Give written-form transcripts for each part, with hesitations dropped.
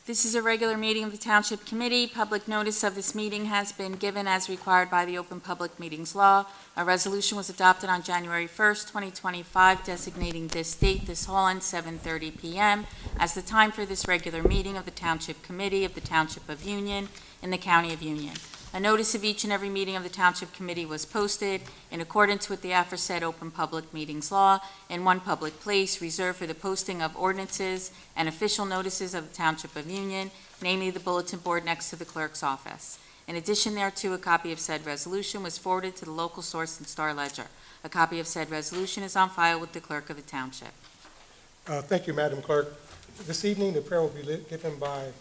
This is a regular meeting of the Township Committee. Public notice of this meeting has been given as required by the Open Public Meetings Law. A resolution was adopted on January 1st, 2025, designating this date, this hall, and 7:30 p.m. as the time for this regular meeting of the Township Committee of the Township of Union in the County of Union. A notice of each and every meeting of the Township Committee was posted in accordance with the aforesaid Open Public Meetings Law in one public place reserved for the posting of ordinances and official notices of the Township of Union, namely the bulletin board next to the clerk's office. In addition thereto, a copy of said resolution was forwarded to the local source and Star Ledger. A copy of said resolution is on file with the clerk of the Township. Thank you, Madam Clerk. This evening, the prayer will be given by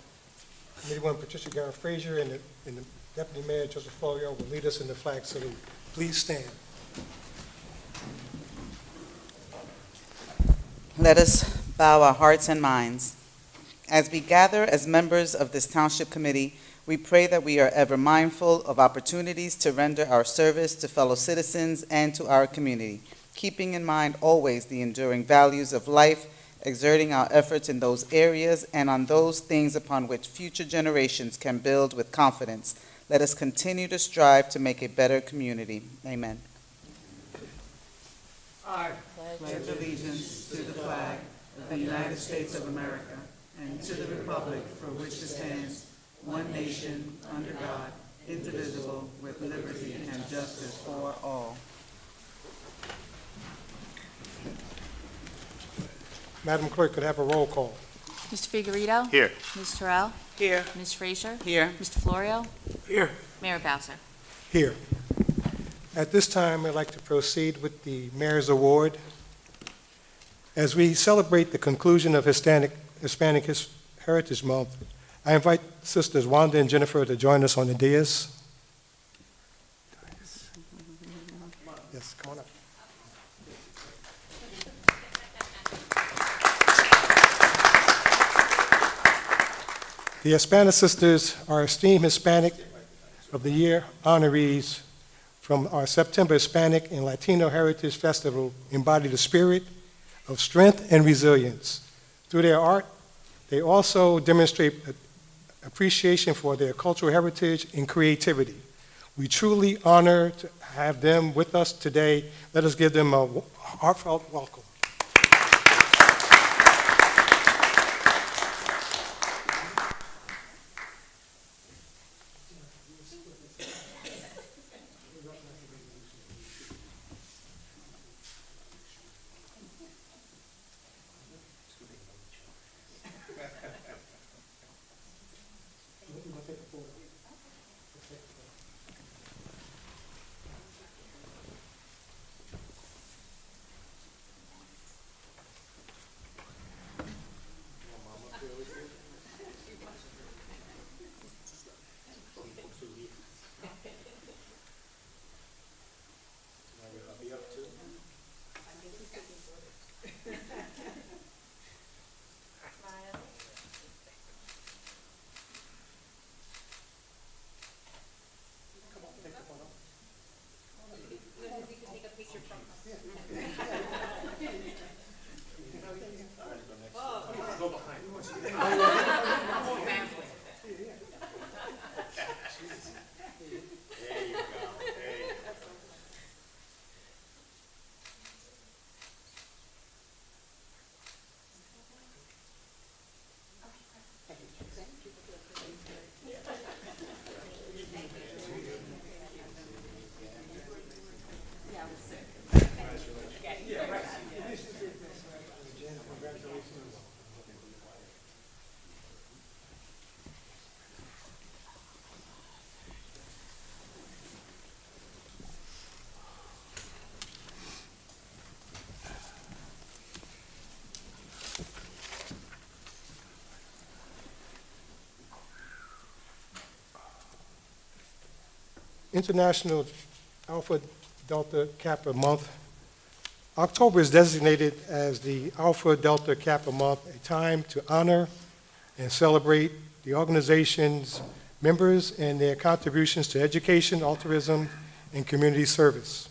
Committeewoman Patricia Garrett Frazier, and the Deputy Mayor Joseph Florio will lead us in the flag salute. Please stand. Let us bow our hearts and minds. As we gather as members of this Township Committee, we pray that we are ever mindful of opportunities to render our service to fellow citizens and to our community, keeping in mind always the enduring values of life, exerting our efforts in those areas and on those things upon which future generations can build with confidence. Let us continue to strive to make a better community. Amen. I pledge allegiance to the flag of the United States of America and to the republic for which it stands, one nation, under God, indivisible, with liberty and justice for all. Madam Clerk, could I have a roll call? Mr. Figueredo? Here. Ms. Terrell? Here. Ms. Frazier? Here. Mr. Florio? Here. Mayor Bowser? Here. At this time, I'd like to proceed with the Mayor's Award. As we celebrate the conclusion of Hispanic Heritage Month, I invite Sisters Wanda and Jennifer to join us on the dais. Yes, come on up. The Hispanic Sisters are esteemed Hispanic of the Year honorees from our September Hispanic and Latino Heritage Festival, embody the spirit of strength and resilience. Through their art, they also demonstrate appreciation for their cultural heritage and creativity. We truly honor to have them with us today. Let us give them a heartfelt welcome. International Alpha Delta Kappa Month. October is designated as the Alpha Delta Kappa Month, a time to honor and celebrate the organization's members and their contributions to education, altruism, and community service.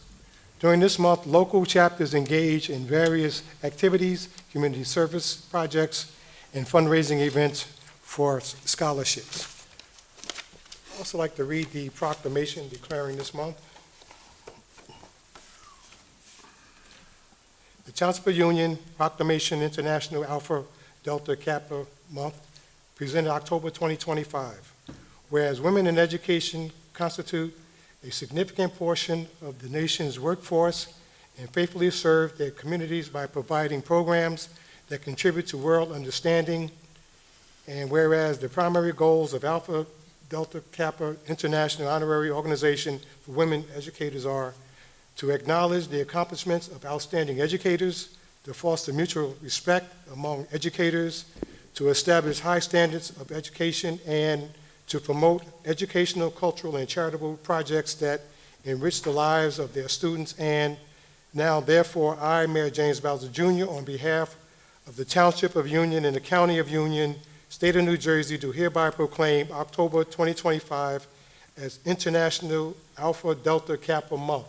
During this month, local chapters engage in various activities, community service projects, and fundraising events for scholarships. I'd also like to read the proclamation declaring this month. The Township of Union Proclamation International Alpha Delta Kappa Month, presented October 2025. Whereas women in education constitute a significant portion of the nation's workforce and faithfully serve their communities by providing programs that contribute to world understanding, and whereas the primary goals of Alpha Delta Kappa International Honorary Organization for Women Educators are to acknowledge the accomplishments of outstanding educators, to foster mutual respect among educators, to establish high standards of education, and to promote educational, cultural, and charitable projects that enrich the lives of their students. And now, therefore, I, Mayor James Bowser Jr., on behalf of the Township of Union and the County of Union, State of New Jersey, do hereby proclaim October 2025 as International Alpha Delta Kappa Month.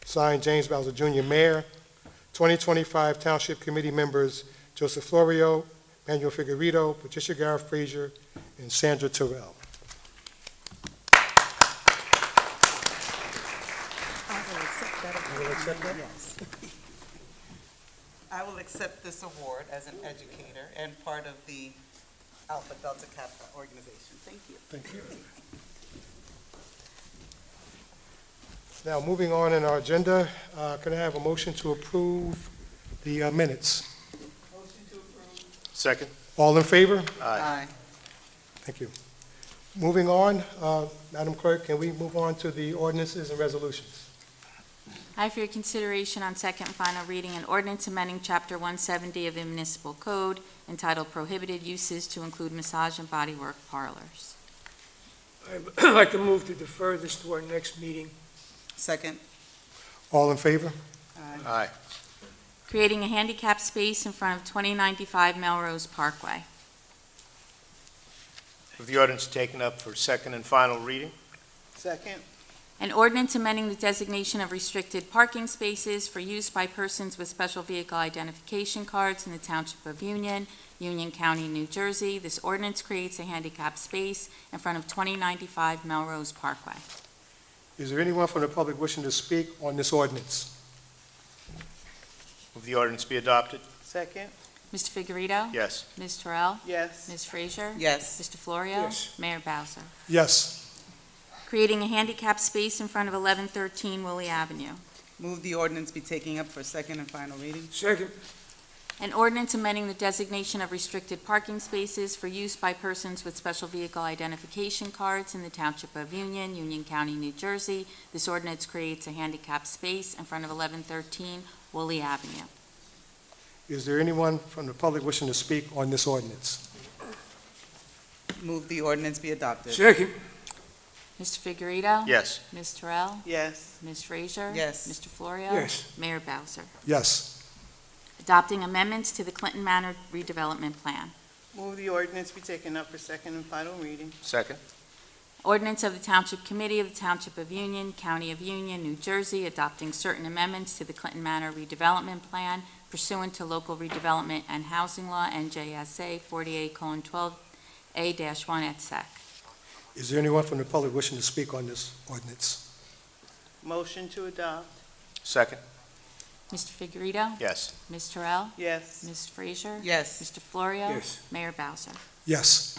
Signed, James Bowser Jr., Mayor. 2025 Township Committee members Joseph Florio, Manuel Figueredo, Patricia Garrett Frazier, and Sandra Terrell. I will accept that award. You will accept that? Yes. I will accept this award as an educator and part of the Alpha Delta Kappa organization. Thank you. Thank you. Now, moving on in our agenda, can I have a motion to approve the minutes? Motion to approve. Second. All in favor? Aye. Thank you. Moving on, Madam Clerk, can we move on to the ordinances and resolutions? I have for your consideration on second and final reading an ordinance amending Chapter 170 of the Municipal Code entitled Prohibited Uses to include massage and bodywork parlors. I'd like to move to defer this to our next meeting. Second. All in favor? Aye. Aye. Creating a handicap space in front of 2095 Melrose Parkway. With the ordinance taken up for second and final reading. Second. An ordinance amending the designation of restricted parking spaces for use by persons with special vehicle identification cards in the Township of Union, Union County, New Jersey. This ordinance creates a handicap space in front of 2095 Melrose Parkway. Is there anyone from the public wishing to speak on this ordinance? Will the ordinance be adopted? Second. Mr. Figueredo? Yes. Ms. Terrell? Yes. Ms. Frazier? Yes. Mr. Florio? Yes. Mayor Bowser? Yes. Creating a handicap space in front of 1113 Willie Avenue. Move the ordinance be taken up for second and final reading. Second. An ordinance amending the designation of restricted parking spaces for use by persons with special vehicle identification cards in the Township of Union, Union County, New Jersey. This ordinance creates a handicap space in front of 1113 Woolley Avenue. Is there anyone from the public wishing to speak on this ordinance? Move the ordinance be adopted. Second. Mr. Figueredo? Yes. Ms. Terrell? Yes. Ms. Frazier? Yes. Mr. Florio? Yes. Mayor Bowser? Yes. Adopting amendments to the Clinton Manor redevelopment plan. Move the ordinance be taken up for second and final reading. Second. Ordinance of the Township Committee of the Township of Union, County of Union, New Jersey, adopting certain amendments to the Clinton Manor redevelopment plan pursuant to local redevelopment and housing law, NJSA 48:12A-1 et sec. Is there anyone from the public wishing to speak on this ordinance? Motion to adopt. Second. Mr. Figueredo? Yes. Ms. Terrell? Yes. Ms. Frazier? Yes. Mr. Florio? Yes. Mayor Bowser? Yes.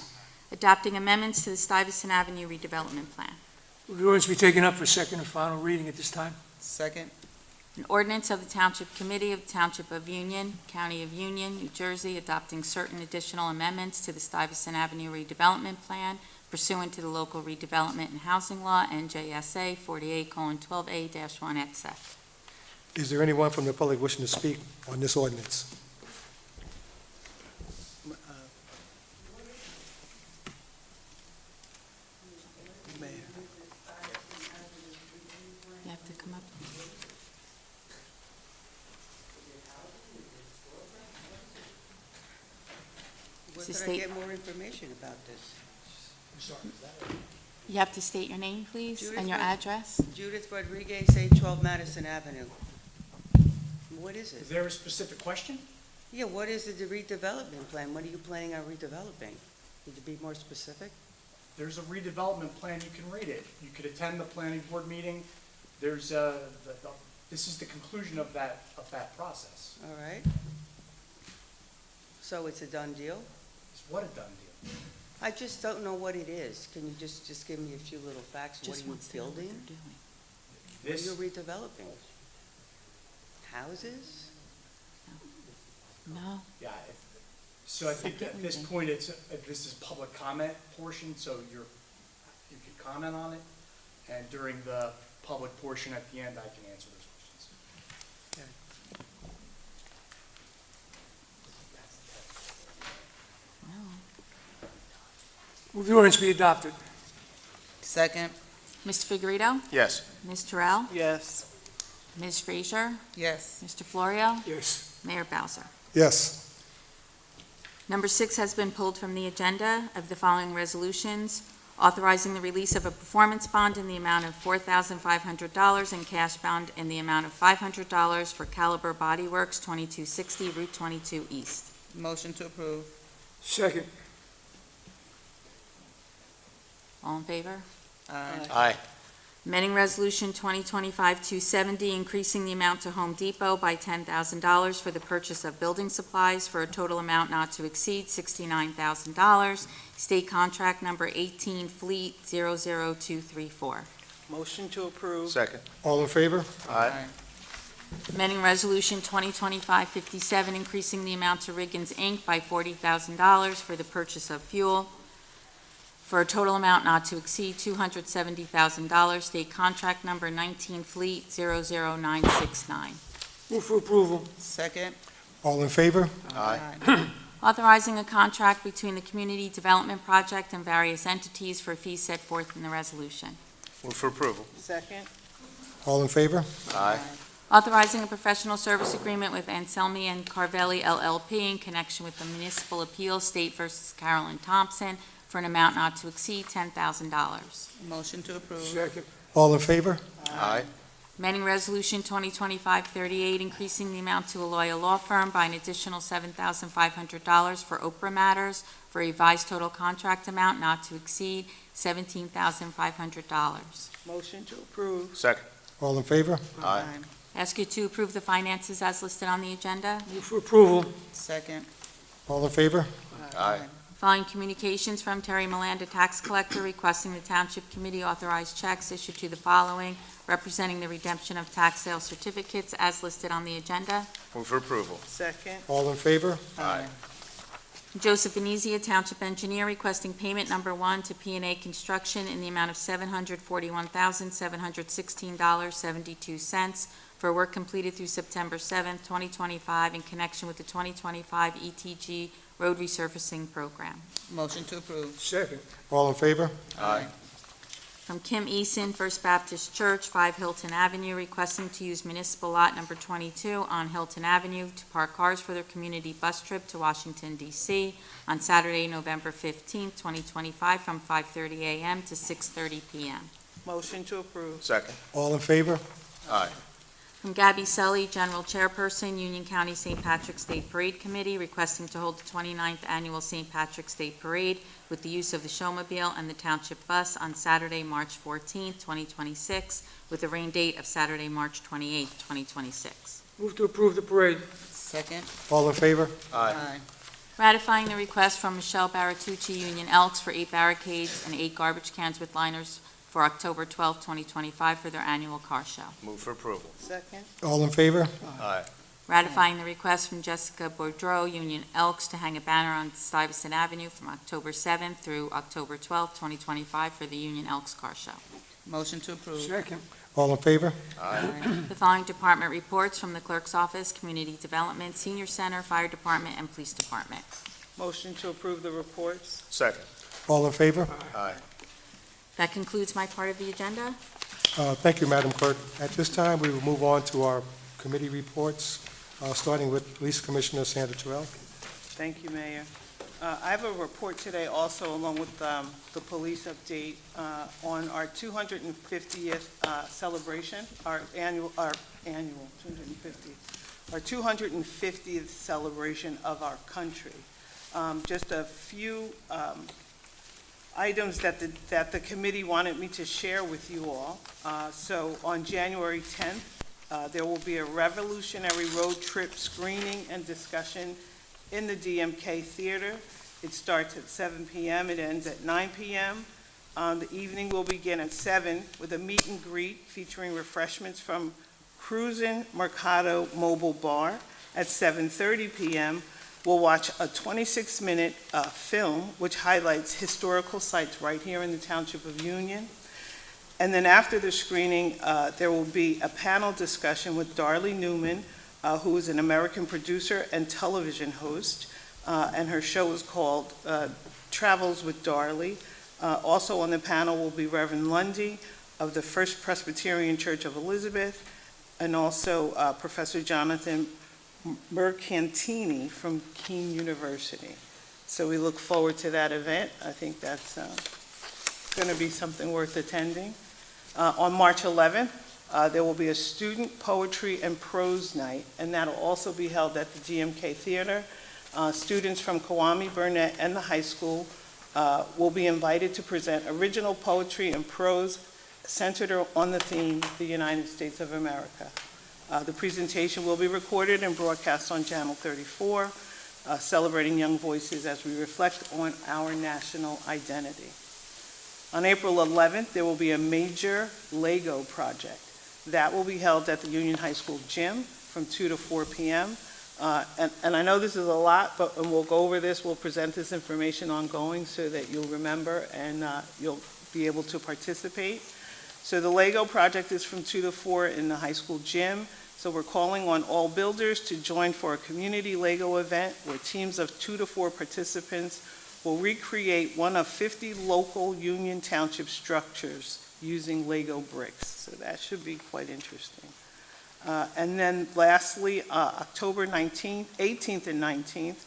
Adopting amendments to the Stuyvesant Avenue redevelopment plan. Will the ordinance be taken up for second and final reading at this time? Second. An ordinance of the Township Committee of the Township of Union, County of Union, New Jersey, adopting certain additional amendments to the Stuyvesant Avenue redevelopment plan pursuant to the local redevelopment and housing law, NJSA 48:12A-1 et sec. Is there anyone from the public wishing to speak on this ordinance? Mayor. You have to come up. Where Is could the I state- get more information about this? You have to state your name, please, Judith and your Rod- address. Judith Rodriguez, 812 Madison Avenue. What is Is it? there a specific question? Yeah, what is the redevelopment plan? What are you planning on redeveloping? Could you be more specific? There's a redevelopment plan, you can read it. You could attend the planning board meeting. This is the conclusion of that process. All right. So it's a done deal? It's what a done deal. I just don't know what it is. Can you just give me a few little facts? What Just are you wants to know what building? they're doing. What This, are you redeveloping? Houses? No? yeah, so I think at this point, this is public comment portion, so you could comment on it. And during the public portion at the end, I can answer those questions. No. Move the ordinance be adopted. Second. Mr. Figurito? Yes. Ms. Terrell? Yes. Ms. Frazier? Yes. Mr. Florio? Yes. Mayor Bowser? Yes. Number 6 has been pulled from the agenda of the following resolutions: authorizing the release of a performance bond in the amount of $4,500 and cash bond in the amount of $500 for Caliber Body Works, 2260 Route 22 East. Motion to approve. Second. All in favor? Aye. Aye. Amending Resolution 2025-270, increasing the amount to Home Depot by $10,000 for the purchase of building supplies for a total amount not to exceed $69,000. State contract number 18 Fleet 00234. Motion to approve. Second. All in favor? Aye. Amending Resolution 2025-57, increasing the amount to Riggins, Inc. by $40,000 for the purchase of fuel for a total amount not to exceed $270,000. State contract number 19 Fleet 00969. Move for approval. Second. All in favor? Aye. Authorizing a contract between the Community Development Project and various entities for fees set forth in the resolution. Move for approval. Second. All in favor? Aye. Authorizing a professional service agreement with Anselmi and Carvelli LLP in connection with the municipal appeal, State versus Carolyn Thompson, for an amount not to exceed $10,000. Motion to approve. Second. All in favor? Aye. Amending Resolution 2025-38, increasing the amount to Aloya Law Firm by an additional $7,500 for Oprah matters for a revised total contract amount not to exceed $17,500. Motion to approve. Second. All in favor? Aye. Ask you to approve the finances as listed on the agenda. Move for approval. Second. All in favor? Aye. Following communications from Terry Milanda, tax collector, requesting the Township Committee authorize checks issued to the following, representing the redemption of tax sale certificates as listed on the agenda. Move for approval. Second. All in favor? Aye. Joseph Venezia, Township Engineer, requesting payment number 1 to P&A Construction in the amount of $741,716.72 for work completed through September 7th, 2025, in connection with the 2025 ETG Road Resurfacing Program. Motion to approve. Second. All in favor? Aye. From Kim Eason, First Baptist Church, 5 Hilton Avenue, requesting to use municipal lot number 22 on Hilton Avenue to park cars for their community bus trip to Washington, D.C. on Saturday, November 15th, 2025, from 5:30 a.m. to 6:30 p.m. Motion to approve. Second. All in favor? Aye. From Gabby Sully, General Chairperson, Union County St. Patrick's Day Parade Committee, requesting to hold the 29th Annual St. Patrick's Day Parade with the use of the Showmobile and the Township Bus on Saturday, March 14th, 2026, with a rain date of Saturday, March 28th, 2026. Move to approve the parade. Second. All in favor? Aye. Ratifying the request from Michelle Baratucci, Union Elks, for 8 barricades and 8 garbage cans with liners for October 12th, 2025, for their annual car show. Move for approval. Second. All in favor? Aye. Ratifying the request from Jessica Boudreau, Union Elks, to hang a banner on Stuyvesant Avenue from October 7th through October 12th, 2025, for the Union Elks Car Show. Motion to approve. Second. All in favor? Aye. The following department reports from the Clerk's Office, Community Development, Senior Center, Fire Department, and Police Department. Motion to approve the reports. Second. All in favor? Aye. That concludes my part of the agenda. Thank you, Madam Clerk. At this time, we will move on to our committee reports, starting with Police Commissioner Sandra Terrell. Thank you, Mayor. I have a report today also, along with the police update, on our 250th celebration, our 250th celebration of our country. Just a few items that the committee wanted me to share with you all. So on January 10th, there will be a Revolutionary Road Trip screening and discussion in the DMK Theater. It starts at 7 p.m., it ends at 9 p.m. The evening will begin at 7 with a meet and greet featuring refreshments from Cruisin' Mercado Mobile Bar. At 7:30 p.m., we'll watch a 26-minute film which highlights historical sites right here in the Township of Union. And then after the screening, there will be a panel discussion with Darley Newman, who is an American producer and television host, and her show is called Travels with Darley. Also on the panel will be Reverend Lundy of the First Presbyterian Church of Elizabeth, and also Professor Jonathan Mercantini from Keene University. So we look forward to that event. I think that's going to be something worth attending. On March 11th, there will be a student poetry and prose night, and that'll also be held at the GMK Theater. Students from Kwame Burnett and the high school will be invited to present original poetry and prose centered on the theme, the United States of America. The presentation will be recorded and broadcast on Channel 34, celebrating young voices as we reflect on our national identity. On April 11th, there will be a major Lego project. That will be held at the Union High School gym from 2 to 4 p.m. And I know this is a lot, but we'll go over this. We'll present this information ongoing so that you'll remember and you'll be able to participate. So the Lego project is from 2 to 4 in the high school gym. So we're calling on all builders to join for a community Lego event where teams of 2 to 4 participants will recreate one of 50 local Union Township structures using Lego bricks. So that should be quite interesting. And then lastly, October 18th and 19th,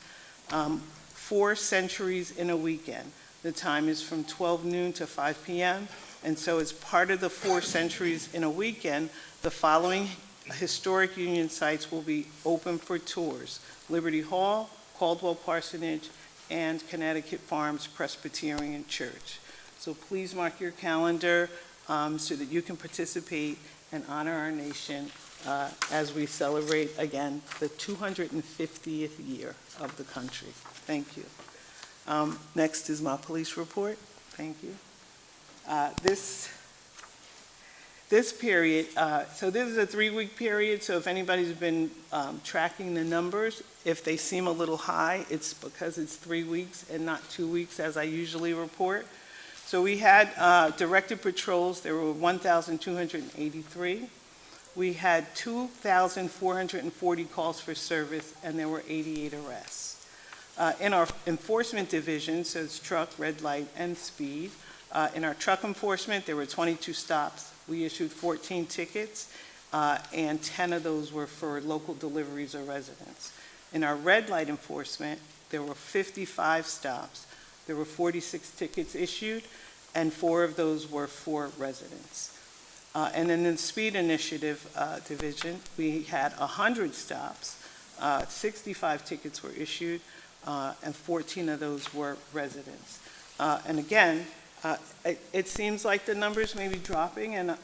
4 centuries in a weekend. The time is from 12 noon to 5 p.m. And so as part of the 4 centuries in a weekend, the following historic Union sites will be open for tours: Liberty Hall, Caldwell Parsonage, and Connecticut Farms Presbyterian Church. So please mark your calendar so that you can participate and honor our nation as we celebrate, again, the 250th year of the country. Thank you. Next is my police report. Thank you. This period, so this is a 3-week period, so if anybody's been tracking the numbers, if they seem a little high, it's because it's 3 weeks and not 2 weeks as I usually report. So we had directed patrols, there were 1,283. We had 2,440 calls for service, and there were 88 arrests. In our enforcement division, so it's truck, red light, and speed, in our truck enforcement, there were 22 stops. We issued 14 tickets, and 10 of those were for local deliveries or residents. In our red light enforcement, there were 55 stops. There were 46 tickets issued, and 4 of those were for residents. And then in the speed initiative division, we had 100 stops, 65 tickets were issued, and 14 of those were residents. And again, it seems like the numbers may be dropping, and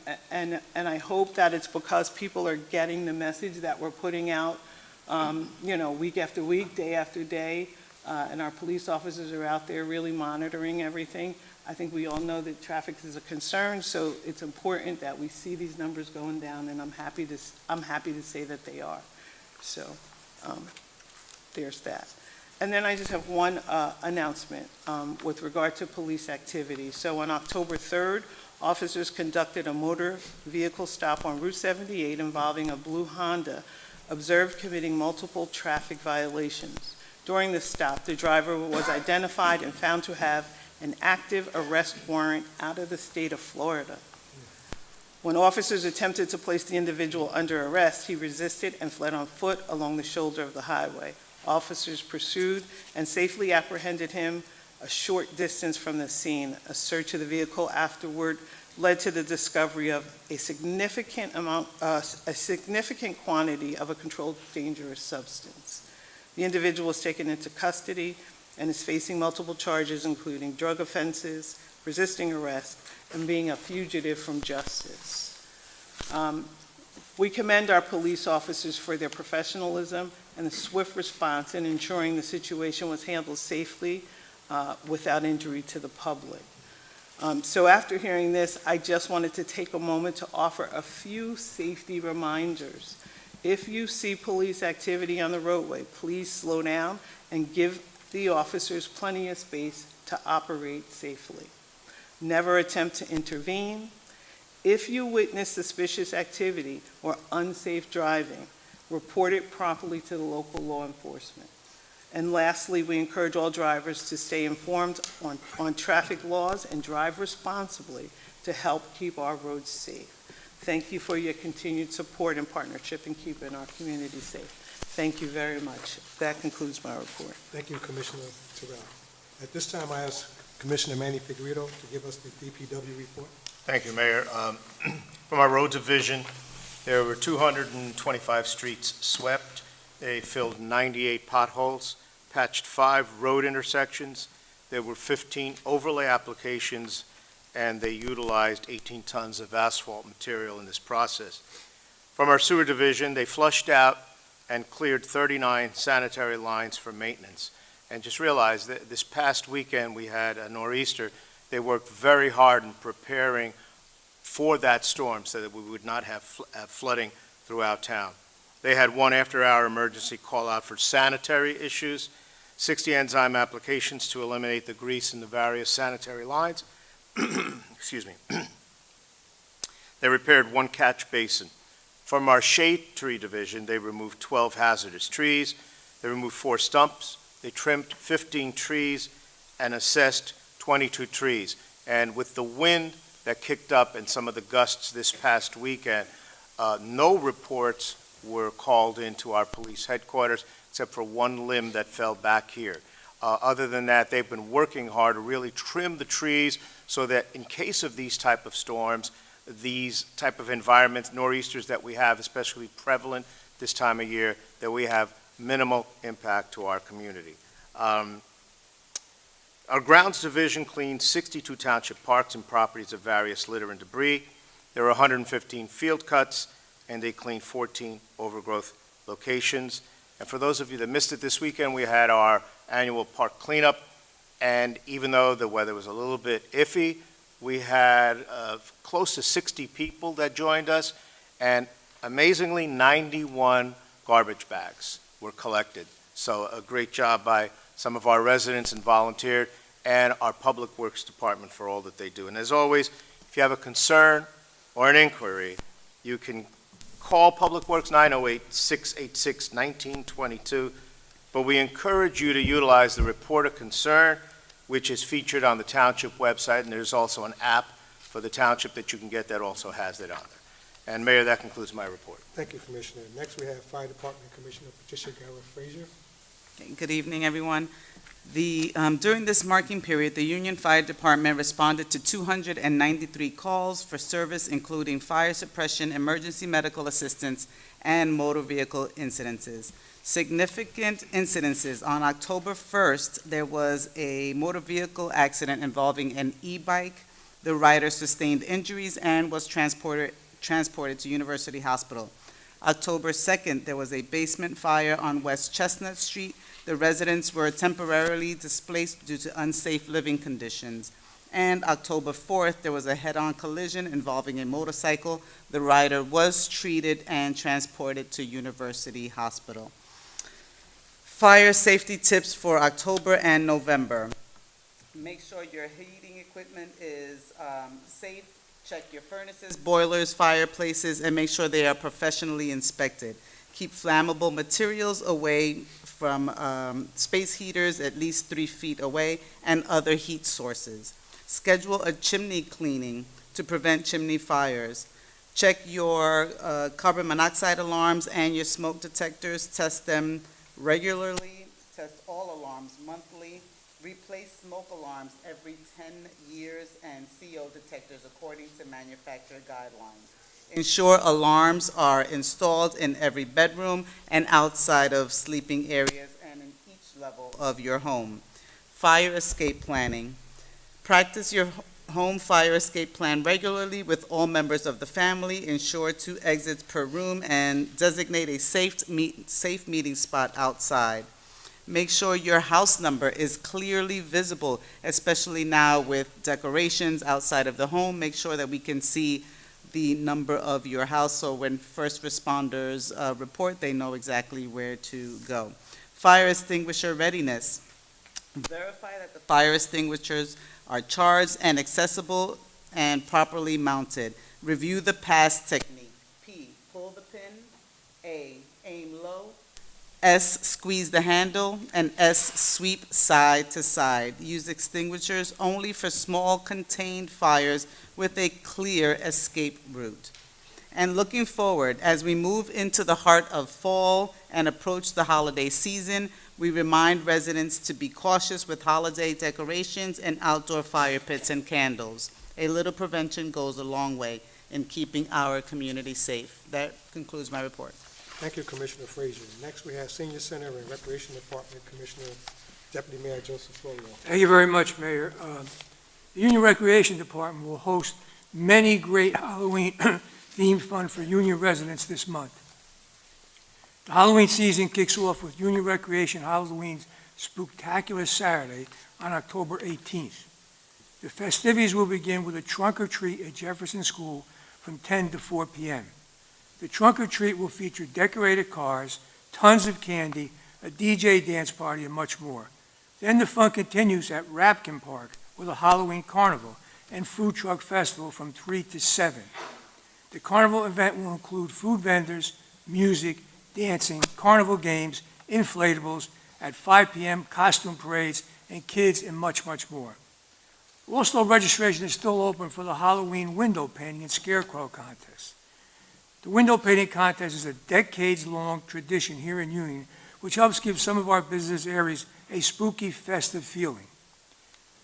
I hope that it's because people are getting the message that we're putting out, week after week, day after day, and our police officers are out there really monitoring everything. I think we all know that traffic is a concern, so it's important that we see these numbers going down, and I'm happy to say that they are. So there's that. And then I just have one announcement with regard to police activity. So on October 3rd, officers conducted a motor vehicle stop on Route 78 involving a blue Honda, observed committing multiple traffic violations. During the stop, the driver was identified and found to have an active arrest warrant out of the state of Florida. When officers attempted to place the individual under arrest, he resisted and fled on foot along the shoulder of the highway. Officers pursued and safely apprehended him a short distance from the scene. A search of the vehicle afterward led to the discovery of a significant quantity of a controlled dangerous substance. The individual was taken into custody, and is facing multiple charges, including drug offenses, resisting arrest, and being a fugitive from justice. We commend our police officers for their professionalism and the swift response in ensuring the situation was handled safely without injury to the public. So after hearing this, I just wanted to take a moment to offer a few safety reminders. If you see police activity on the roadway, please slow down and give the officers plenty of space to operate safely. Never attempt to intervene. If you witness suspicious activity or unsafe driving, report it promptly to the local law enforcement. And lastly, we encourage all drivers to stay informed on traffic laws and drive responsibly to help keep our roads safe. Thank you for your continued support and partnership in keeping our community safe. Thank you very much. That concludes my report. Thank you, Commissioner Terrell. At this time, I ask Commissioner Manny Figueredo to give us the DPW report. Thank you, Mayor. From our road division, there were 225 streets swept. They filled 98 potholes, patched 5 road intersections. There were 15 overlay applications, and they utilized 18 tons of asphalt material in this process. From our sewer division, they flushed out and cleared 39 sanitary lines for maintenance. And just realize that this past weekend we had a nor'easter. They worked very hard in preparing for that storm so that we would not have flooding throughout town. They had one after-hour emergency call out for sanitary issues, 60 enzyme applications to eliminate the grease in the various sanitary lines. Excuse me. They repaired 1 catch basin. From our shade tree division, they removed 12 hazardous trees. They removed 4 stumps. They trimmed 15 trees and assessed 22 trees. And with the wind that kicked up and some of the gusts this past weekend, no reports were called into our police headquarters except for 1 limb that fell back here. Other than that, they've been working hard to really trim the trees so that in case of these type of storms, these type of environments, nor'easters that we have, especially prevalent this time of year, that we have minimal impact to our community. Our grounds division cleaned 62 township parks and properties of various litter and debris. There were 115 field cuts, and they cleaned 14 overgrowth locations. And for those of you that missed it this weekend, we had our annual park cleanup, and even though the weather was a little bit iffy, we had close to 60 people that joined us, and amazingly, 91 garbage bags were collected. So a great job by some of our residents and volunteered, and our Public Works Department for all that they do. And as always, if you have a concern or an inquiry, you can call Public Works 908-686-1922, but we encourage you to utilize the report of concern, which is featured on the township website, and there's also an app for the township that you can get that also has it on there. And Mayor, that concludes my report. Thank you, Commissioner. Next, we have Fire Department Commissioner Patricia Garrett-Frazier. Good evening, everyone. During this marking period, the Union Fire Department responded to 293 calls for service, including fire suppression, emergency medical assistance, and motor vehicle incidences. Significant incidences. On October 1st, there was a motor vehicle accident involving an e-bike. The rider sustained injuries and was transported to University Hospital. October 2nd, there was a basement fire on West Chestnut Street. The residents were temporarily displaced due to unsafe living conditions. And October 4th, there was a head-on collision involving a motorcycle. The rider was treated and transported to University Hospital. Fire safety tips for October and November. Make sure your heating equipment is safe. Check your furnaces, boilers, fireplaces, and make sure they are professionally inspected. Keep flammable materials away from space heaters at least 3 feet away and other heat sources. Schedule a chimney cleaning to prevent chimney fires. Check your carbon monoxide alarms and your smoke detectors. Test them regularly. Test all alarms monthly. Replace smoke alarms every 10 years and CO detectors according to manufacturer guidelines. Ensure alarms are installed in every bedroom and outside of sleeping areas and in each level of your home. Fire escape planning. Practice your home fire escape plan regularly with all members of the family. Ensure 2 exits per room and designate a safe meeting spot outside. Make sure your house number is clearly visible, especially now with decorations outside of the home. Make sure that we can see the number of your house, so when first responders report, they know exactly where to go. Fire extinguisher readiness. Verify that the fire extinguishers are charged and accessible and properly mounted. Review the pass technique. P, pull the pin. A, aim low. S, squeeze the handle. And S, sweep side to side. Use extinguishers only for small contained fires with a clear escape route. And looking forward, as we move into the heart of fall and approach the holiday season, we remind residents to be cautious with holiday decorations and outdoor fire pits and candles. A little prevention goes a long way in keeping our community safe. That concludes my report. Thank you, Commissioner Frazier. Next, we have Senior Center and Recreation Department Commissioner, Deputy Mayor Joseph Florio. Thank you very much, Mayor. The Union Recreation Department will host many great Halloween themed fun for Union residents this month. The Halloween season kicks off with Union Recreation Halloween's Spooktacular Saturday on October 18th. The festivities will begin with a trunk or treat at Jefferson School from 10 to 4 p.m. The trunk or treat will feature decorated cars, tons of candy, a DJ dance party, and much more. Then the fun continues at Rapkin Park with a Halloween carnival and food truck festival from 3 to 7. The carnival event will include food vendors, music, dancing, carnival games, inflatables, at 5 p.m., costume parades, and kids, and much, much more. Also, registration is still open for the Halloween window painting and scarecrow contest. The window painting contest is a decades-long tradition here in Union, which helps give some of our business areas a spooky, festive feeling.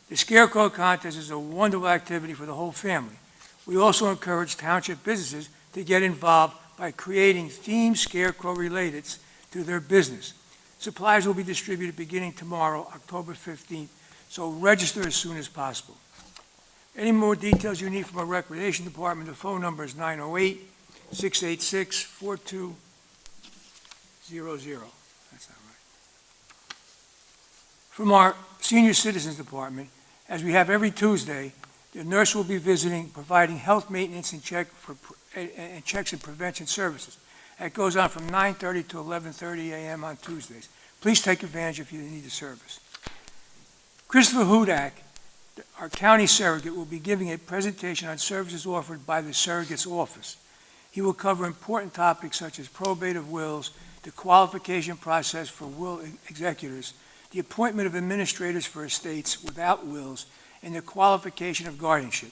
The scarecrow contest is a wonderful activity for the whole family. We also encourage township businesses to get involved by creating themed scarecrow related to their business. Supplies will be distributed beginning tomorrow, October 15th, so register as soon as possible. Any more details you need from our Recreation Department, the phone number is 908-686-4200. That's not right. From our Senior Citizens Department, as we have every Tuesday, the nurse will be visiting, providing health maintenance and checks and prevention services. That goes on from 9:30 to 11:30 a.m. on Tuesdays. Please take advantage if you need the service. Christopher Hudak, our county surrogate, will be giving a presentation on services offered by the surrogate's office. He will cover important topics such as probate of wills, the qualification process for will executors, the appointment of administrators for estates without wills, and the qualification of guardianship.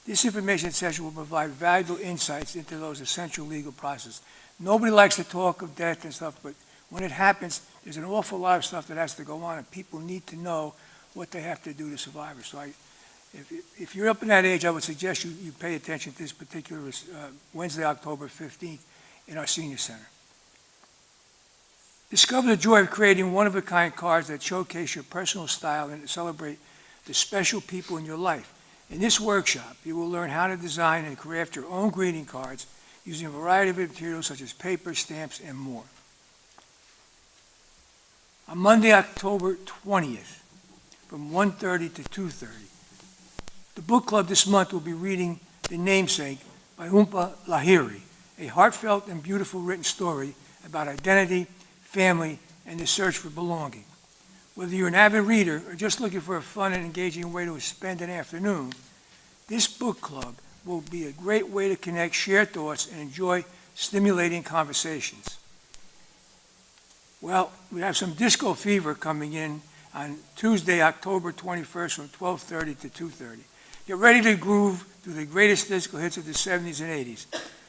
This information session will provide valuable insights into those essential legal processes. Nobody likes to talk of death and stuff, but when it happens, there's an awful lot of stuff that has to go on, and people need to know what they have to do to survive it. So if you're up in that age, I would suggest you pay attention to this particular Wednesday, October 15th in our Senior Center. Discover the joy of creating one-of-a-kind cards that showcase your personal style and celebrate the special people in your life. In this workshop, you will learn how to design and craft your own greeting cards using a variety of materials such as paper, stamps, and more. On Monday, October 20th, from 1:30 to 2:30, the book club this month will be reading The Namesake by Oompa Lahiri, a heartfelt and beautiful written story about identity, family, and the search for belonging. Whether you're an avid reader or just looking for a fun and engaging way to spend an afternoon, this book club will be a great way to connect, share thoughts, and enjoy stimulating conversations. Well, we have some disco fever coming in on Tuesday, October 21st from 12:30 to 2:30. Get ready to groove through the greatest disco hits of the 70s and 80s.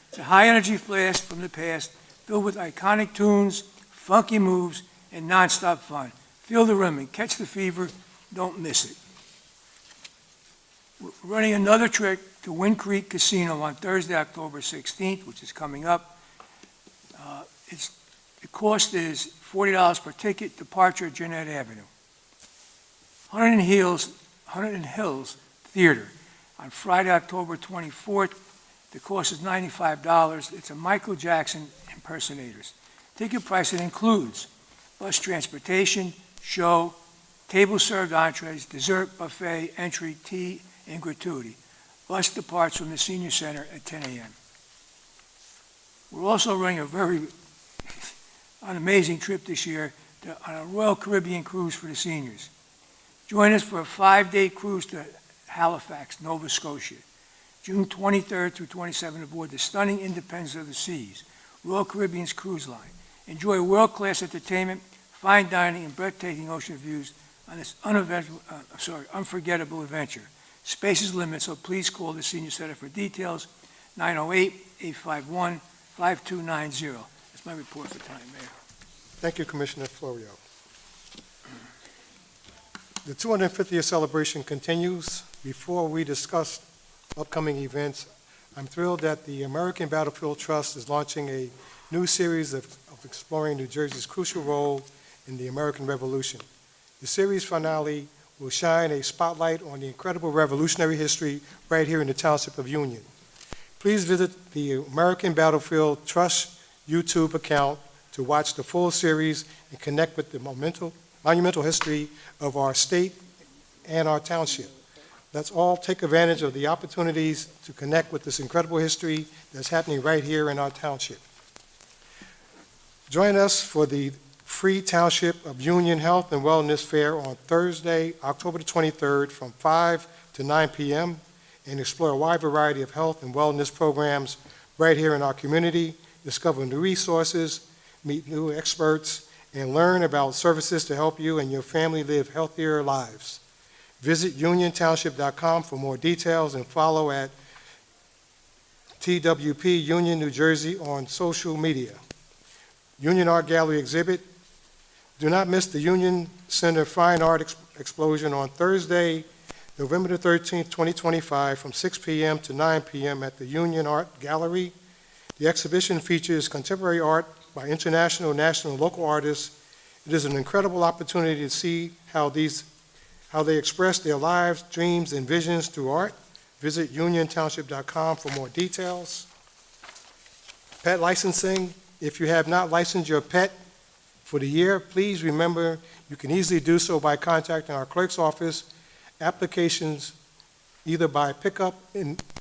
It's a high-energy blast from the past filled with iconic tunes, funky moves, and nonstop fun. Feel the rhythm and catch the fever. Don't miss it. We're running another trick to Wind Creek Casino on Thursday, October 16th, which is coming up. The cost is $40 per ticket, departure at Jeanette Avenue. Huntington Hills Theater on Friday, October 24th. The cost is $95. It's a Michael Jackson impersonators. Ticket pricing includes bus transportation, show, table-served entrees, dessert, buffet, entry, tea, and gratuity. Bus departs from the senior center at 10 a.m. We're also running an amazing trip this year on a Royal Caribbean cruise for the seniors. Join us for a 5-day cruise to Halifax, Nova Scotia, June 23rd through 27th aboard the stunning Independence of the Seas, Royal Caribbean's cruise line. Enjoy world-class entertainment, fine dining, and breathtaking ocean views on this unforgettable adventure. Space is limited, so please call the Senior Center for details, 908-851-5290. That's my report for tonight, Mayor. Thank you, Commissioner Florio. The 250th celebration continues. Before we discuss upcoming events, I'm thrilled that the American Battlefield Trust is launching a new series of exploring New Jersey's crucial role in the American Revolution. The series finale will shine a spotlight on the incredible revolutionary history right here in the Township of Union. Please visit the American Battlefield Trust YouTube account to watch the full series and connect with the monumental history of our state and our township. Let's all take advantage of the opportunities to connect with this incredible history that's happening right here in our township. Join us for the free Township of Union Health and Wellness Fair on Thursday, October the 23rd from 5 to 9 p.m. and explore a wide variety of health and wellness programs right here in our community, discover new resources, meet new experts, and learn about services to help you and your family live healthier lives. Visit uniontownship.com for more details and follow at TWP Union, New Jersey on social media. Union Art Gallery exhibit. Do not miss the Union Center Fine Art Explosion on Thursday, November the 13th, 2025 from 6 p.m. to 9 p.m. at the Union Art Gallery. The exhibition features contemporary art by international, national, and local artists. It is an incredible opportunity to see how they express their lives, dreams, and visions through art. Visit uniontownship.com for more details. Pet licensing. If you have not licensed your pet for the year, please remember you can easily do so by contacting our clerk's office. Applications either by pickup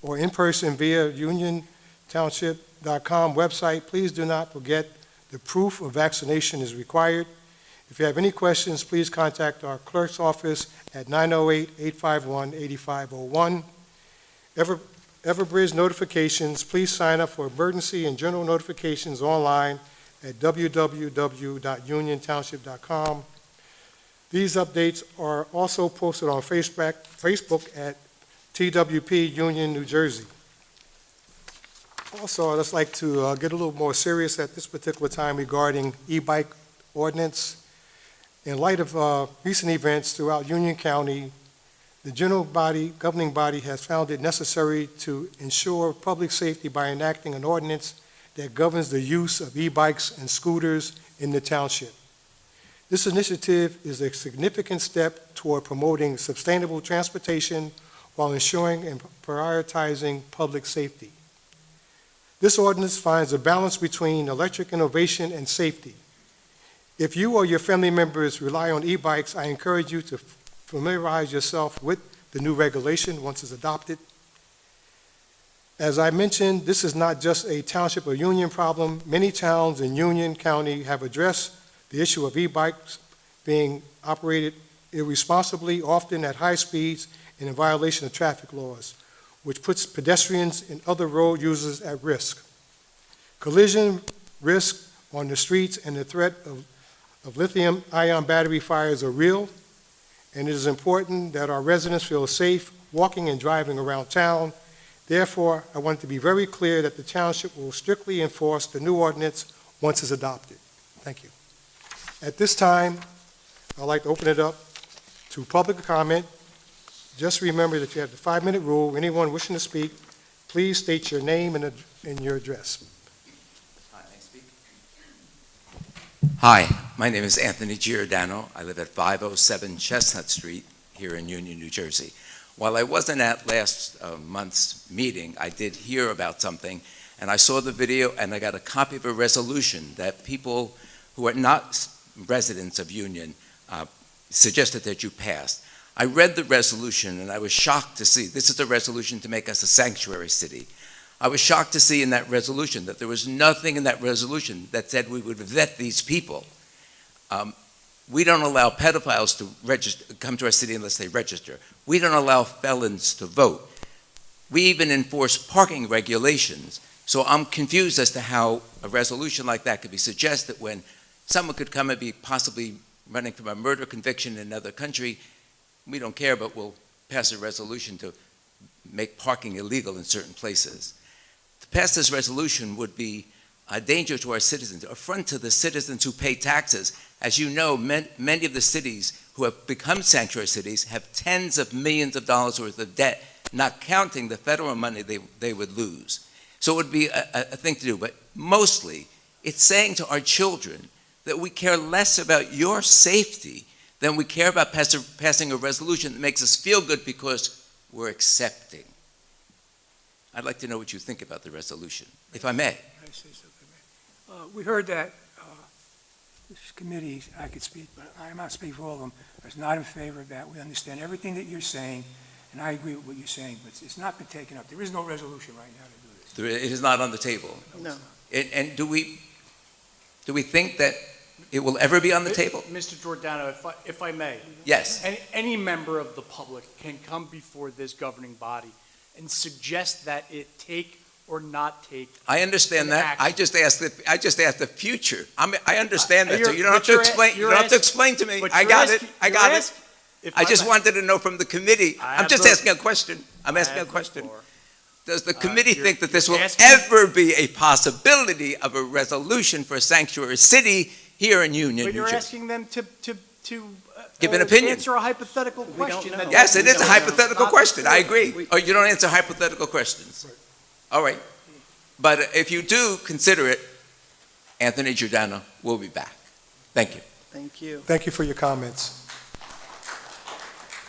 or in person via uniontownship.com website. Please do not forget the proof of vaccination is required. If you have any questions, please contact our clerk's office at 908-851-8501. Everbridge notifications, please sign up for emergency and general notifications online at www.uniontownship.com. These updates are also posted on Facebook at TWP Union, New Jersey. Also, I'd just like to get a little more serious at this particular time regarding e-bike ordinance. In light of recent events throughout Union County, the general governing body has found it necessary to ensure public safety by enacting an ordinance that governs the use of e-bikes and scooters in the township. This initiative is a significant step toward promoting sustainable transportation while ensuring and prioritizing public safety. This ordinance finds a balance between electric innovation and safety. If you or your family members rely on e-bikes, I encourage you to familiarize yourself with the new regulation once it's adopted. As I mentioned, this is not just a Township of Union problem. Many towns in Union County have addressed the issue of e-bikes being operated irresponsibly, often at high speeds and in violation of traffic laws, which puts pedestrians and other road users at risk. Collision risk on the streets and the threat of lithium-ion battery fires are real, and it is important that our residents feel safe walking and driving around town. Therefore, I want to be very clear that the township will strictly enforce the new ordinance once it's adopted. Thank you. At this time, I'd like to open it up to public comment. Just remember that you have the 5-minute rule. Anyone wishing to speak, please state your name and your address. Hi, may I speak? Hi, my name is Anthony Giordano. I live at 507 Chestnut Street, here in Union, New Jersey. While I wasn't at last month's meeting, I did hear about something, and I saw the video, and I got a copy of a resolution that people who are not residents of Union suggested that you pass. I read the resolution, and I was shocked to see, this is a resolution to make us a sanctuary city. I was shocked to see in that resolution that there was nothing in that resolution that said we would vet these people. We don't allow pedophiles to come to our city unless they register. We don't allow felons to vote. We even enforce parking regulations. So I'm confused as to how a resolution like that could be suggested when someone could come and be possibly running from a murder conviction in another country. We don't care, but we'll pass a resolution to make parking illegal in certain places. To pass this resolution would be a danger to our citizens, affront to the citizens who pay taxes. As you know, many of the cities who have become sanctuary cities have tens of millions of dollars worth of debt, not counting the federal money they would lose. So it would be a thing to do, but mostly it's saying to our children that we care less about your safety than we care about passing a resolution that makes us feel good because we're accepting. I'd like to know what you think about the resolution, if I may. I say something, man. We heard that this committee, I could speak, but I'm not speaking for all of them, is not in favor of that. We understand everything that you're saying, and I agree with what you're saying, but it's not been taken up. There is no resolution right now to do this. It is not on the table. No. And do we think that it will ever be on the table? Mr. Giordano, if I may. Yes. Any member of the public can come before this governing body and suggest that it take or not take. I understand that. action. I just asked the future. I understand that. So You're- you don't have but to you're a- explain. You you're don't have to asking- explain to me. but I you're got asking- it. I you're got it. asking- if I just may. wanted to know from the committee. I I'm have just the- asking a question. I'm I asking a have the question. floor. Does the committee you're- think that this will you're asking- ever be a possibility of a resolution for a sanctuary city here in Union, But New you're Jersey? asking them to Give an opinion. answer a hypothetical question. know. that- Yes, it is a that's hypothetical not question. I before. agree. Oh, you don't answer hypothetical questions. All right. But if you do consider it, Anthony Giordano will be back. Thank you. Thank you. Thank you for your comments.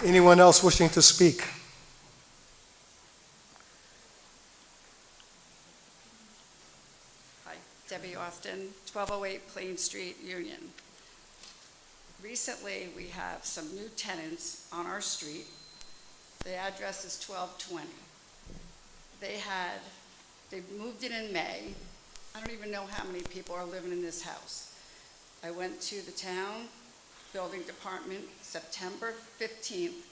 Anyone else wishing to speak? Hi, Debbie Austin, 1208 Plain Street, Union. Recently, we have some new tenants on our street. The address is 1220. They moved in May. I don't even know how many people are living in this house. I went to the town building department September 15th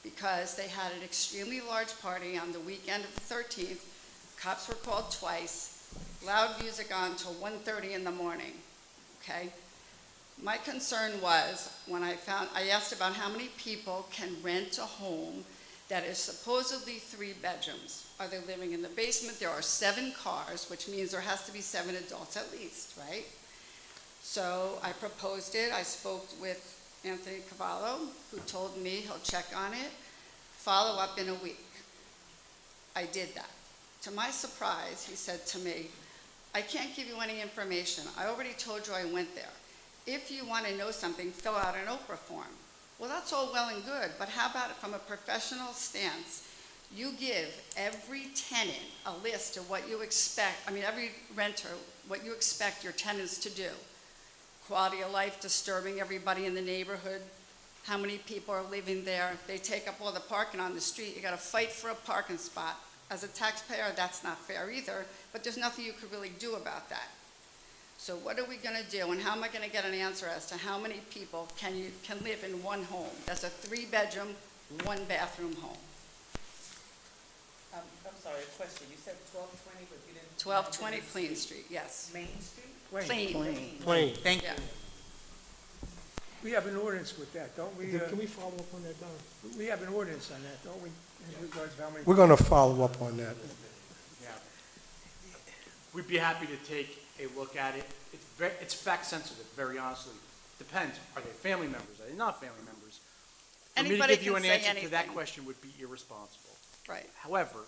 because they had an extremely large party on the weekend of the 13th. Cops were called twice, loud music on till 1:30 in the morning, okay? My concern was, when I asked about how many people can rent a home that is supposedly 3 bedrooms. Are they living in the basement? There are 7 cars, which means there has to be 7 adults at least, right? So I proposed it. I spoke with Anthony Cavallo, who told me he'll check on it, follow up in a week. I did that. To my surprise, he said to me, I can't give you any information. I already told you I went there. If you want to know something, fill out an Oprah form. Well, that's all well and good, but how about it from a professional stance? You give every tenant a list of what you expect, every renter, what you expect your tenants to do. Quality of life, disturbing everybody in the neighborhood, how many people are living there. They take up all the parking on the street. You got to fight for a parking spot. As a taxpayer, that's not fair either, but there's nothing you could really do about that. So what are we going to do, and how am I going to get an answer as to how many people can live in one home? That's a 3-bedroom, 1-bathroom home. I'm sorry, a question. You said 1220, but you didn't. 1220 Plain Street, yes. Main Street? Plain. Plain. Thank Yeah. We have an ordinance with that, don't we? Can we follow up on that, Don? We have an ordinance on that, don't we? In regards to how many. We're going to follow up on that. Yeah. We'd be happy to take a look at it. It's fact sensitive, very honestly. Depends. Are they family members? Are they not family members? For me to Anybody give you can an say answer to that anything. question would be irresponsible. Right. However,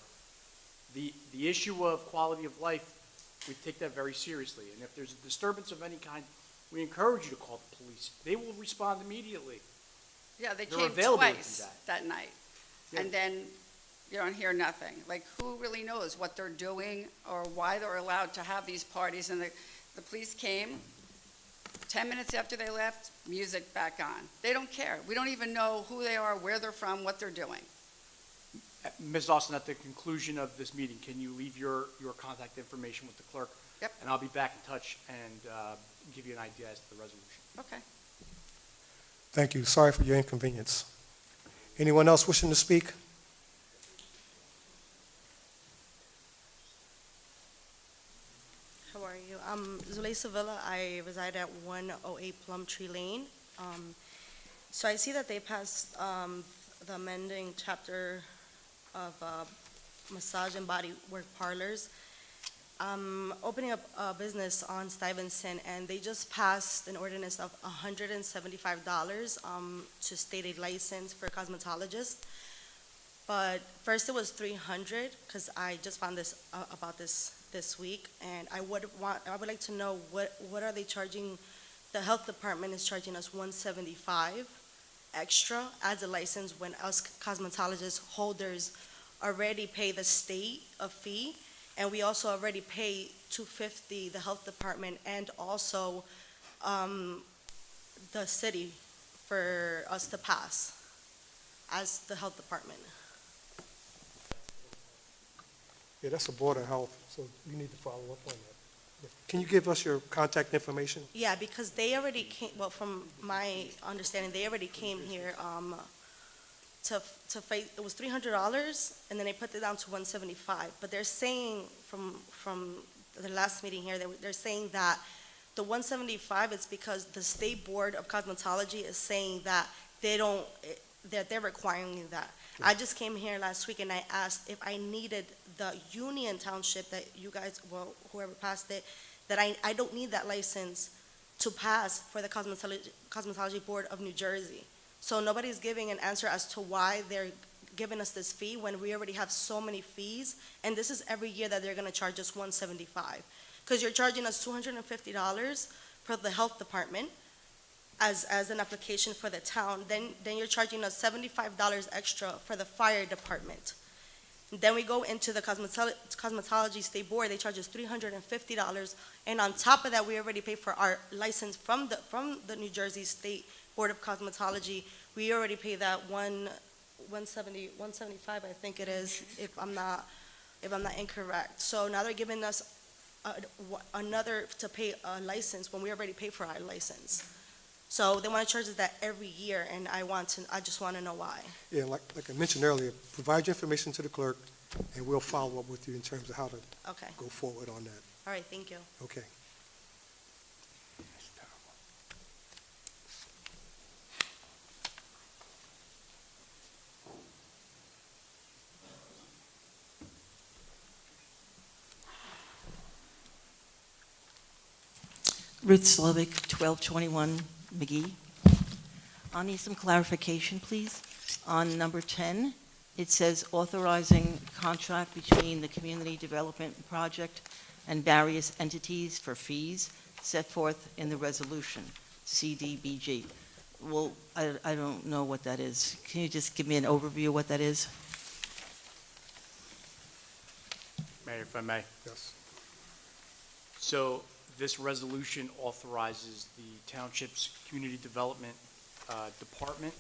the issue of quality of life, we take that very seriously. And if there's a disturbance of any kind, we encourage you to call the police. They will respond immediately. Yeah, they They're came available to do twice that. that night. Yeah. And then you don't hear nothing. Like, who really knows what they're doing or why they're allowed to have these parties? And the police came, 10 minutes after they left, music back on. They don't care. We don't even know who they are, where they're from, what they're doing. Ms. Austin, at the conclusion of this meeting, can you leave your contact information with the clerk? Yep. And I'll be back in touch and give you an idea as to the resolution. Okay. Thank you. Sorry for your inconvenience. Anyone else wishing to speak? How are you? I'm Zulay Sevilla. I reside at 108 Plum Tree Lane. So I see that they passed the amending chapter of massage and body work parlors. I'm opening up a business on Stuyvesant, and they just passed an ordinance of $175 to state a license for cosmetologists. But first it was $300, because I just found this about this week, and I would like to know what are they charging? The health department is charging us $175 extra as a license when us cosmetologist holders already pay the state a fee, and we also already pay $250 the health department and also the city for us to pass as the health department. Yeah, that's a Board of Health, so you need to follow up on that. Yeah. Can you give us your contact information? Yeah, because they already came, well, from my understanding, they already came here to face, it was $300, and then they put it down to $175. But they're saying from the last meeting here, they're saying that the $175 is because the State Board of Cosmetology is saying that that they're requiring that. I just came here last week and I asked if I needed the Union Township that you guys, well, whoever passed it, that I don't need that license to pass for the Cosmetology Board of New Jersey. So nobody's giving an answer as to why they're giving us this fee when we already have so many fees, and this is every year that they're gonna charge us $175. Because you're charging us $250 for the health department as an application for the town, then you're charging us $75 extra for the fire department. Then we go into the cosmetology state board, they charge us $350, and on top of that, we already pay for our license from the New Jersey State Board of Cosmetology. We already pay that $175, I think it is, if I'm not incorrect. So now they're giving us another to pay a license when we already pay for our license. So they want to charge us that every year, and I just want to know why. Yeah, like I mentioned earlier, provide your information to the clerk, and we'll follow up with you in terms of how to Okay. go forward on that. All right, thank you. Okay. Ruth Slovic, 1221 McGee. I'll need some clarification, please. On number 10, it says authorizing contract between the Community Development Project and various entities for fees set forth in the resolution, CDBG. Well, I don't know what that is. Can you just give me an overview of what that is? Mayor, if I may. Yes. So this resolution authorizes the township's community development department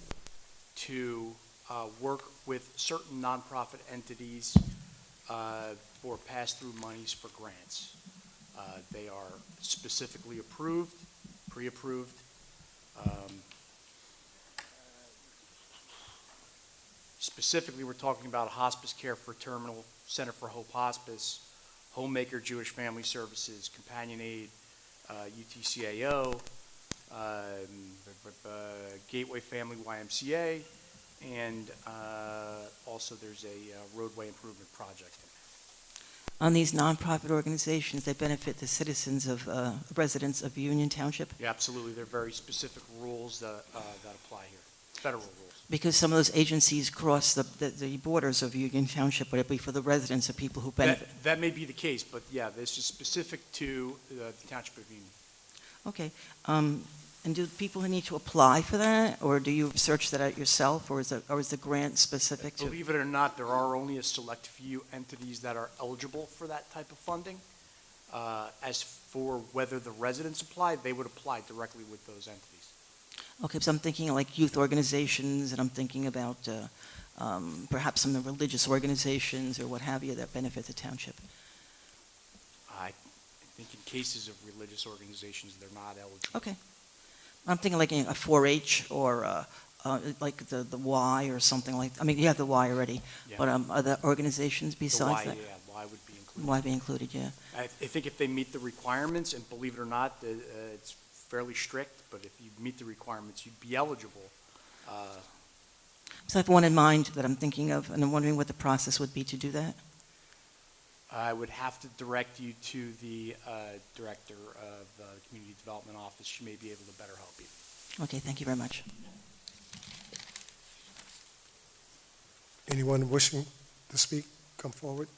to work with certain nonprofit entities for pass-through monies for grants. They are specifically approved, pre-approved. Specifically, we're talking about hospice care for terminal, Center for Hope Hospice, Homemaker Jewish Family Services, Companion Aid, UTCAO, Gateway Family YMCA, and also there's a roadway improvement project. On these nonprofit organizations, they benefit the citizens of residents of Union Township? Yeah, absolutely. There are very specific rules that apply here, federal rules. Because some of those agencies cross the borders of Union Township, would it be for the residents of people who benefit? That may be the case, but yeah, this is specific to the Township of Union. Okay. And do people need to apply for that, or do you search that out yourself, or is the grant specific to? Believe it or not, there are only a select few entities that are eligible for that type of funding. As for whether the residents apply, they would apply directly with those entities. Okay, so I'm thinking like youth organizations, and I'm thinking about perhaps some of the religious organizations or what have you that benefit the township. I think in cases of religious organizations, they're not eligible. Okay. I'm thinking like a 4-H or like the Y or something like, I mean, you have the Y already, Yeah. but are there organizations The besides Y, that? yeah, Y would be included. Y be included, yeah. I think if they meet the requirements, and believe it or not, it's fairly strict, but if you meet the requirements, you'd be eligible. So I have one in mind that I'm thinking of, and I'm wondering what the process would be to do that. I would have to direct you to the director of the Community Development Office. She may be able to better help you. Okay, thank you very much. Anyone wishing to speak, come forward.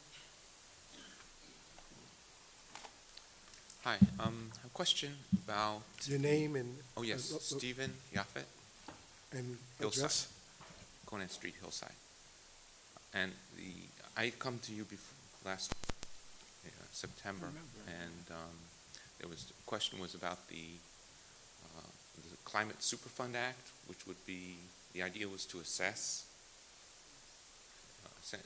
Hi, a question about, Your name and. oh yes, Stephen Yaffet, And Hillside, address. Conan Street, Hillside. And I come to you last September, and the question was about the Climate Superfund Act, which would be, the idea was to assess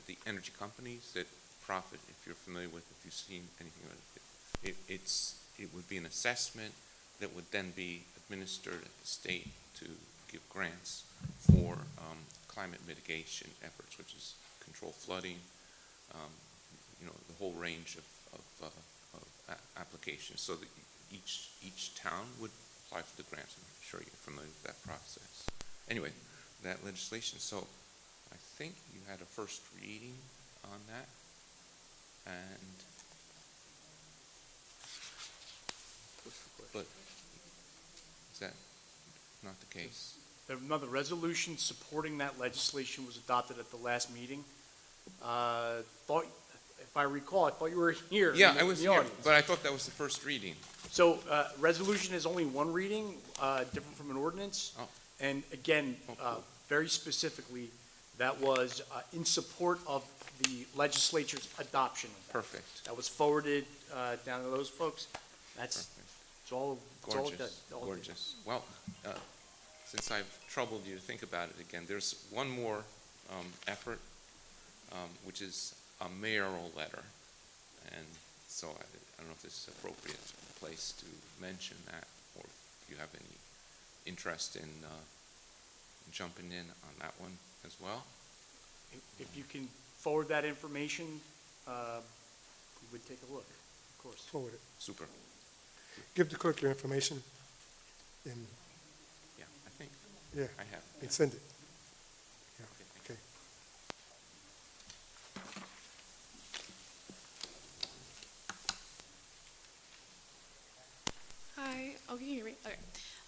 the energy companies that profit, if you're familiar with, if you've seen anything about it. It would be an assessment that would then be administered at the state to give grants for climate mitigation efforts, which is control flooding, the whole range of applications, so that each town would apply for the grants. I'm sure you're familiar with that process. Anyway, that legislation, so I think you had a first reading on that, and but is that not the case? The resolution supporting that legislation was adopted at the last meeting. If I recall, I thought you were here. Yeah, in I was the here, audience. but I thought that was the first reading. So, resolution is only one reading, different from an ordinance. Oh. And again, cool. very specifically, that was in support of the legislature's adoption of that. Perfect. That was forwarded down to those folks. That's, Perfect. it's all it Gorgeous, does. All it did. gorgeous. Well, since I've troubled you to think about it again, there's one more effort, which is a mayoral letter. And so I don't know if this is an appropriate place to mention that, or if you have any interest in jumping in on that one as well. If you can forward that information, we would take a look, of course. Forward it. Super. Give the clerk your information and, Yeah, I think yeah, I have. and send it. Yeah, Okay, thank you. okay. Hi, oh, can you hear me? Okay.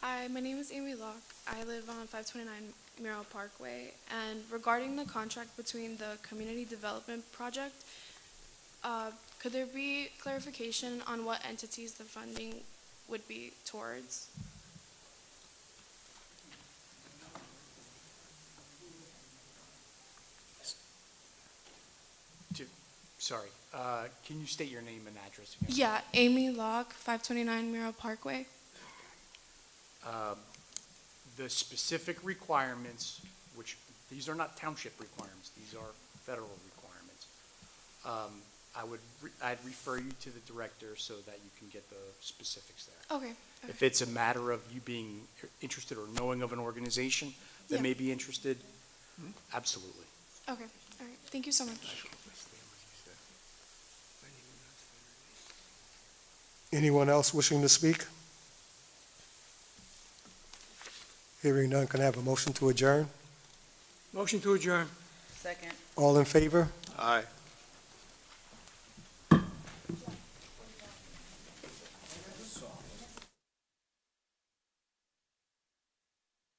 Hi, my name is Amy Locke. I live on 529 Merrill Parkway. And regarding the contract between the Community Development Project, could there be clarification on what entities the funding would be towards? Sorry, can you state your name and address again? Yeah, Amy Locke, 529 Merrill Parkway. The specific requirements, which, these are not township requirements, these are federal requirements. I'd refer you to the director so that you can get the specifics there. Okay. If it's a matter of you being interested or knowing of an organization that Yeah. may be interested, absolutely. Okay, all right. Thank you so much. Anyone else wishing to speak? Hearing none, can I have a motion to adjourn? Motion to adjourn. Second. All in favor? Aye.